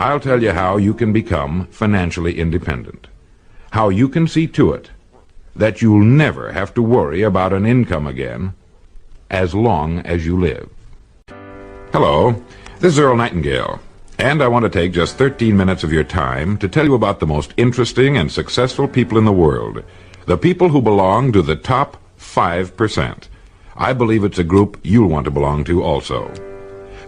I'll tell you how you can become financially independent. How you can see to it that you'll never have to worry about an income again as long as you live. Hello, this is Earl Nightingale, and I want to take just 13 minutes of your time to tell you about the most interesting and successful people in the world, the people who belong to the top 5%. I believe it's a group you'll want to belong to also.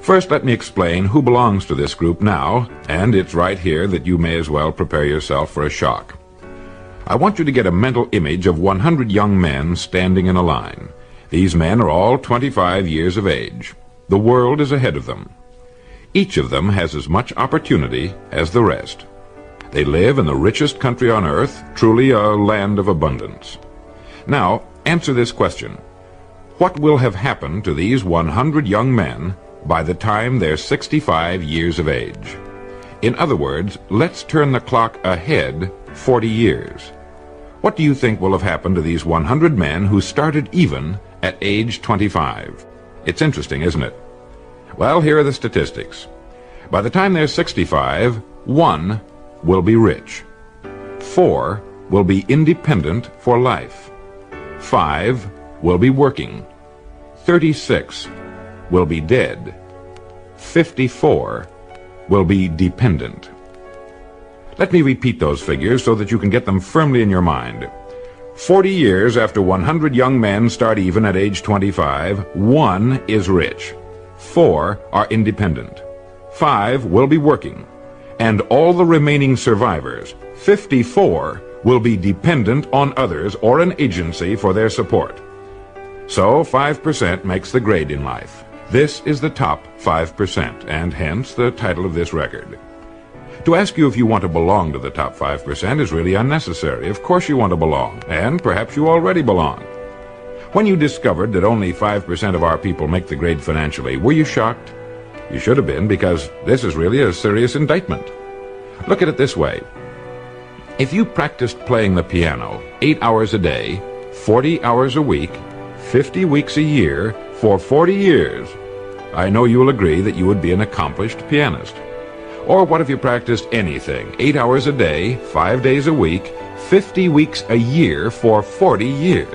First, let me explain who belongs to this group now, and it's right here that you may as well prepare yourself for a shock. I want you to get a mental image of 100 young men standing in a line. These men are all 25 years of age. The world is ahead of them. Each of them has as much opportunity as the rest. They live in the richest country on earth, truly a land of abundance. Now, answer this question. What will have happened to these 100 young men by the time they're 65 years of age? In other words, let's turn the clock ahead 40 years. What do you think will have happened to these 100 men who started even at age 25? It's interesting, isn't it? Well, here are the statistics. By the time they're 65, 1 will be rich. 4 will be independent for life. 5 will be working. 36 will be dead. 54 will be dependent. Let me repeat those figures so that you can get them firmly in your mind. 40 years after 100 young men start even at age 25, 1 is rich. 4 are independent. 5 will be working. And all the remaining survivors, 54, will be dependent on others or an agency for their support. So 5% makes the grade in life. This is the top 5%, and hence the title of this record. To ask you if you want to belong to the top 5% is really unnecessary. Of course you want to belong, and perhaps you already belong. When you discovered that only 5% of our people make the grade financially, were you shocked? You should have been, because this is really a serious indictment. Look at it this way. If you practiced playing the piano 8 hours a day, 40 hours a week, 50 weeks a year, for 40 years, I know you'll agree that you would be an accomplished pianist. Or what if you practiced anything, 8 hours a day, 5 days a week, 50 weeks a year for 40 years?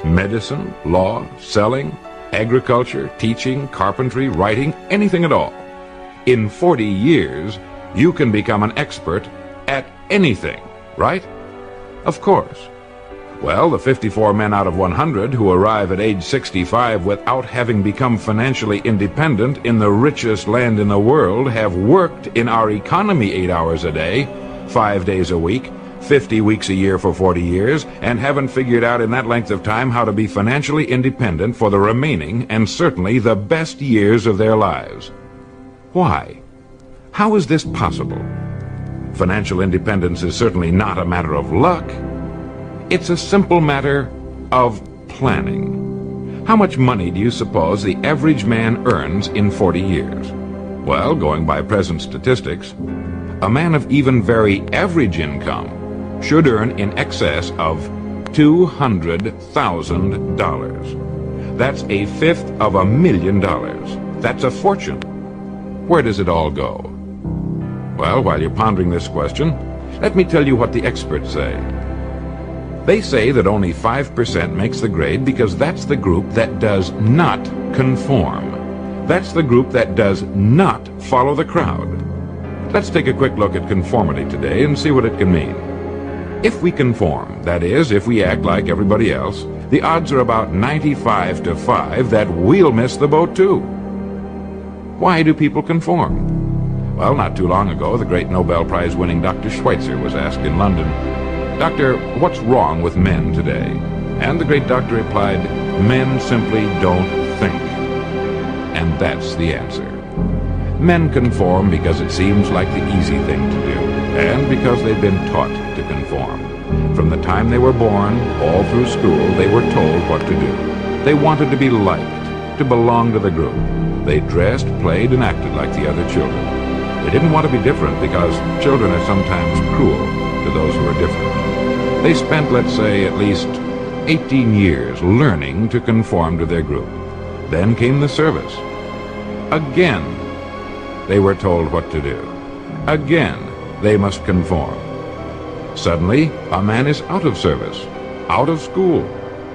Medicine, law, selling, agriculture, teaching, carpentry, writing, anything at all. In 40 years, you can become an expert at anything, right? Of course. Well, the 54 men out of 100 who arrive at age 65 without having become financially independent in the richest land in the world have worked in our economy 8 hours a day, 5 days a week, 50 weeks a year for 40 years, and haven't figured out in that length of time how to be financially independent for the remaining and certainly the best years of their lives. Why? How is this possible? Financial independence is certainly not a matter of luck. It's a simple matter of planning. How much money do you suppose the average man earns in 40 years? Well, going by present statistics, a man of even very average income should earn in excess of $200,000. That's a fifth of $1,000,000. That's a fortune. Where does it all go? Well, while you're pondering this question, let me tell you what the experts say. They say that only 5% makes the grade because that's the group that does not conform. That's the group that does not follow the crowd. Let's take a quick look at conformity today and see what it can mean. If we conform, that is, if we act like everybody else, the odds are about 95 to 5 that we'll miss the boat too. Why do people conform? Well, not too long ago, the great Nobel Prize-winning Dr. Schweitzer was asked in London, "Doctor, what's wrong with men today?" And the great doctor replied, "Men simply don't think." And that's the answer. Men conform because it seems like the easy thing to do, and because they've been taught to conform. From the time they were born, all through school, they were told what to do. They wanted to be liked, to belong to the group. They dressed, played, and acted like the other children. They didn't want to be different because children are sometimes cruel to those who are different. They spent, let's say, at least 18 years learning to conform to their group. Then came the service. Again, they were told what to do. Again, they must conform. Suddenly, a man is out of service, out of school,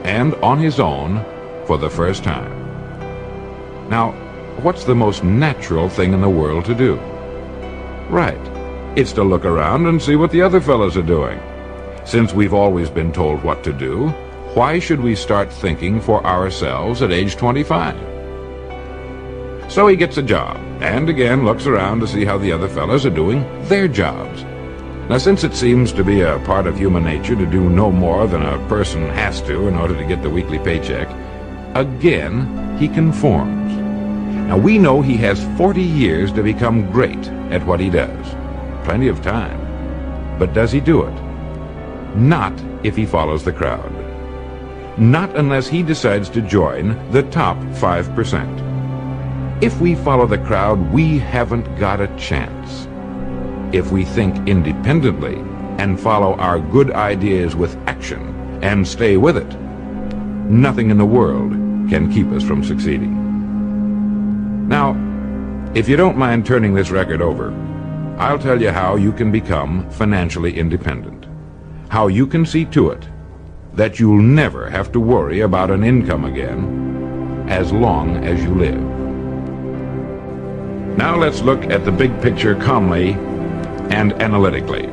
and on his own for the first time. Now, what's the most natural thing in the world to do? Right. It's to look around and see what the other fellows are doing. Since we've always been told what to do, why should we start thinking for ourselves at age 25? So he gets a job, and again looks around to see how the other fellows are doing their jobs. Now, since it seems to be a part of human nature to do no more than a person has to in order to get the weekly paycheck, again he conforms. Now, we know he has 40 years to become great at what he does. Plenty of time. But does he do it? Not if he follows the crowd. Not unless he decides to join the top 5%. If we follow the crowd, we haven't got a chance. If we think independently and follow our good ideas with action and stay with it, nothing in the world can keep us from succeeding. Now, if you don't mind turning this record over, I'll tell you how you can become financially independent. How you can see to it that you'll never have to worry about an income again as long as you live. Now let's look at the big picture calmly and analytically.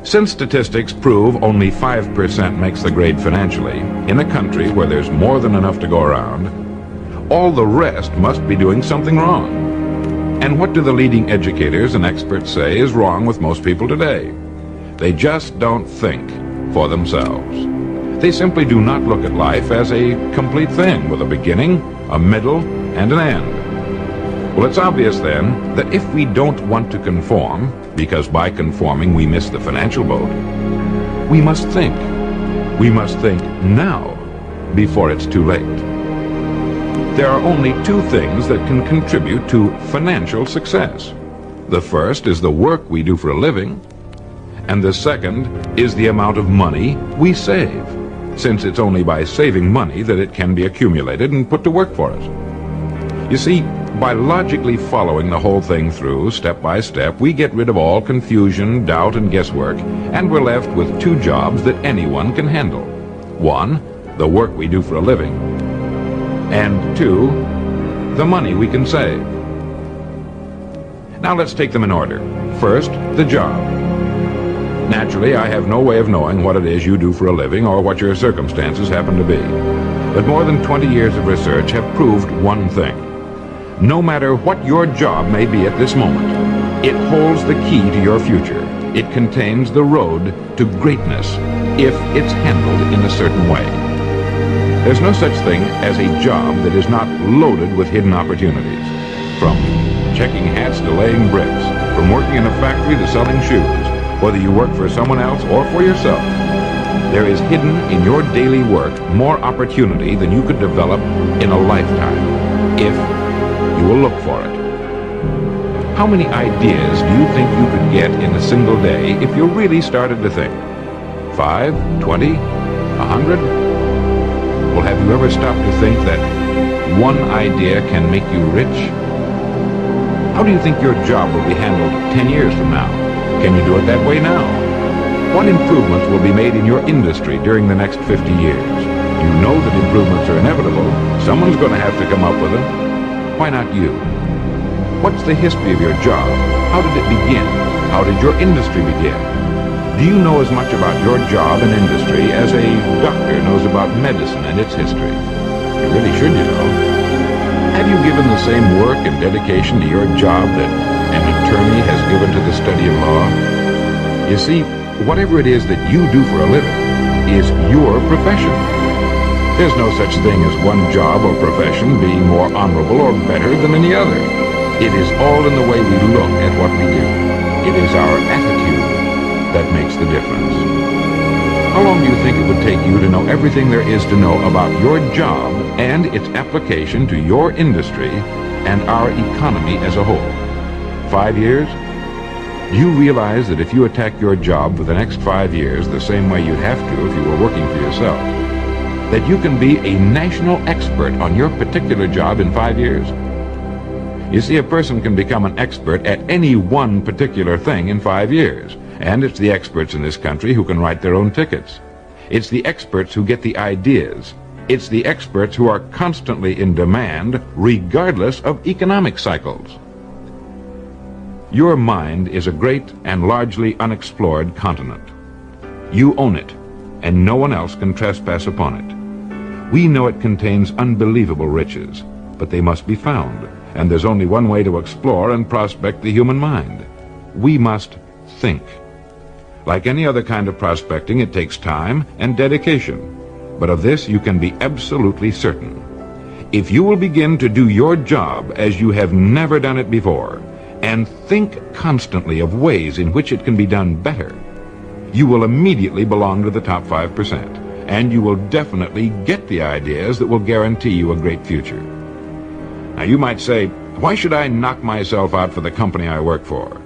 Since statistics prove only 5% makes the grade financially, in a country where there's more than enough to go around, all the rest must be doing something wrong. And what do the leading educators and experts say is wrong with most people today? They just don't think for themselves. They simply do not look at life as a complete thing with a beginning, a middle, and an end. Well, it's obvious then that if we don't want to conform, because by conforming we miss the financial boat, we must think. We must think now, before it's too late. There are only two things that can contribute to financial success. The first is the work we do for a living, and the second is the amount of money we save, since it's only by saving money that it can be accumulated and put to work for us. You see, by logically following the whole thing through, step by step, we get rid of all confusion, doubt, and guesswork, and we're left with two jobs that anyone can handle. One, the work we do for a living, and two, the money we can save. Now let's take them in order. First, the job. Naturally, I have no way of knowing what it is you do for a living or what your circumstances happen to be. But more than 20 years of research have proved one thing. No matter what your job may be at this moment, it holds the key to your future. It contains the road to greatness if it's handled in a certain way. There's no such thing as a job that is not loaded with hidden opportunities. From checking hats to laying bricks, from working in a factory to selling shoes, whether you work for someone else or for yourself, there is hidden in your daily work more opportunity than you could develop in a lifetime, if you will look for it. How many ideas do you think you could get in a single day if you really started to think? 5, 20, 100? Well, have you ever stopped to think that one idea can make you rich? How do you think your job will be handled 10 years from now? Can you do it that way now? What improvements will be made in your industry during the next 50 years? You know that improvements are inevitable. Someone's going to have to come up with them. Why not you? What's the history of your job? How did it begin? How did your industry begin? Do you know as much about your job and industry as a doctor knows about medicine and its history? You really should, you know. Have you given the same work and dedication to your job that an attorney has given to the study of law? You see, whatever it is that you do for a living is your profession. There's no such thing as one job or profession being more honorable or better than any other. It is all in the way we look at what we do. It is our attitude that makes the difference. How long do you think it would take you to know everything there is to know about your job and its application to your industry and our economy as a whole? 5 years? Do you realize that if you attack your job for the next 5 years the same way you'd have to if you were working for yourself, that you can be a national expert on your particular job in 5 years? You see, a person can become an expert at any one particular thing in 5 years, and it's the experts in this country who can write their own tickets. It's the experts who get the ideas. It's the experts who are constantly in demand, regardless of economic cycles. Your mind is a great and largely unexplored continent. You own it, and no one else can trespass upon it. We know it contains unbelievable riches, but they must be found, and there's only one way to explore and prospect the human mind. We must think. Like any other kind of prospecting, it takes time and dedication, but of this you can be absolutely certain. If you will begin to do your job as you have never done it before, and think constantly of ways in which it can be done better, you will immediately belong to the top 5%, and you will definitely get the ideas that will guarantee you a great future. Now you might say, why should I knock myself out for the company I work for?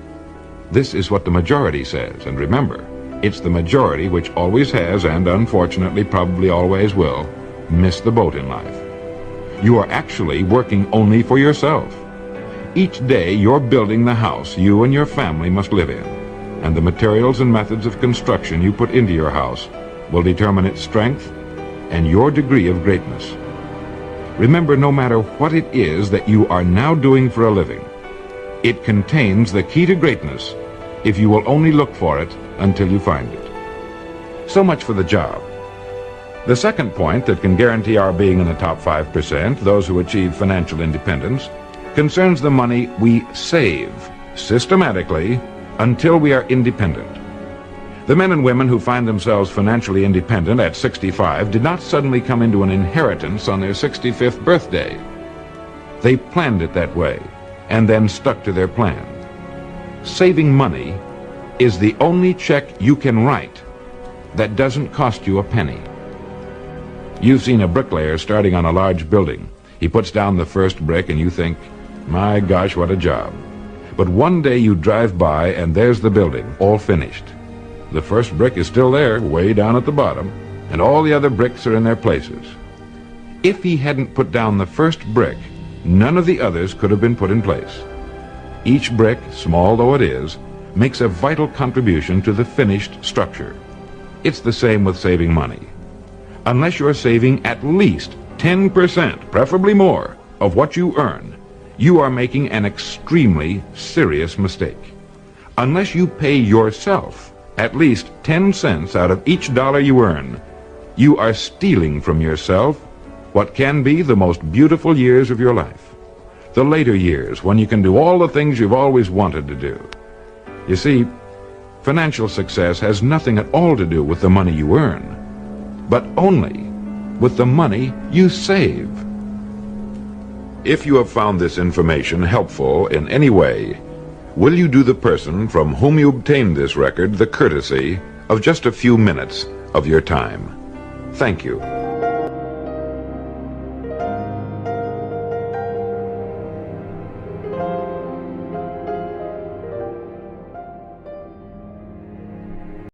This is what the majority says, and remember, it's the majority which always has, and unfortunately probably always will, miss the boat in life. You are actually working only for yourself. Each day you're building the house you and your family must live in, and the materials and methods of construction you put into your house will determine its strength and your degree of greatness. Remember, no matter what it is that you are now doing for a living, it contains the key to greatness if you will only look for it until you find it. So much for the job. The second point that can guarantee our being in the top 5%, those who achieve financial independence, concerns the money we save systematically until we are independent. The men and women who find themselves financially independent at 65 did not suddenly come into an inheritance on their 65th birthday. They planned it that way and then stuck to their plan. Saving money is the only check you can write that doesn't cost you a penny. You've seen a bricklayer starting on a large building. He puts down the first brick and you think, my gosh, what a job. But one day you drive by and there's the building, all finished. The first brick is still there, way down at the bottom, and all the other bricks are in their places. If he hadn't put down the first brick, none of the others could have been put in place. Each brick, small though it is, makes a vital contribution to the finished structure. It's the same with saving money. Unless you're saving at least 10%, preferably more, of what you earn, you are making an extremely serious mistake. Unless you pay yourself at least 10 cents out of each dollar you earn, you are stealing from yourself what can be the most beautiful years of your life. The later years, when you can do all the things you've always wanted to do. You see, financial success has nothing at all to do with the money you earn, but only with the money you save. If you have found this information helpful in any way, will you do the person from whom you obtained this record the courtesy of just a few minutes of your time? Thank you.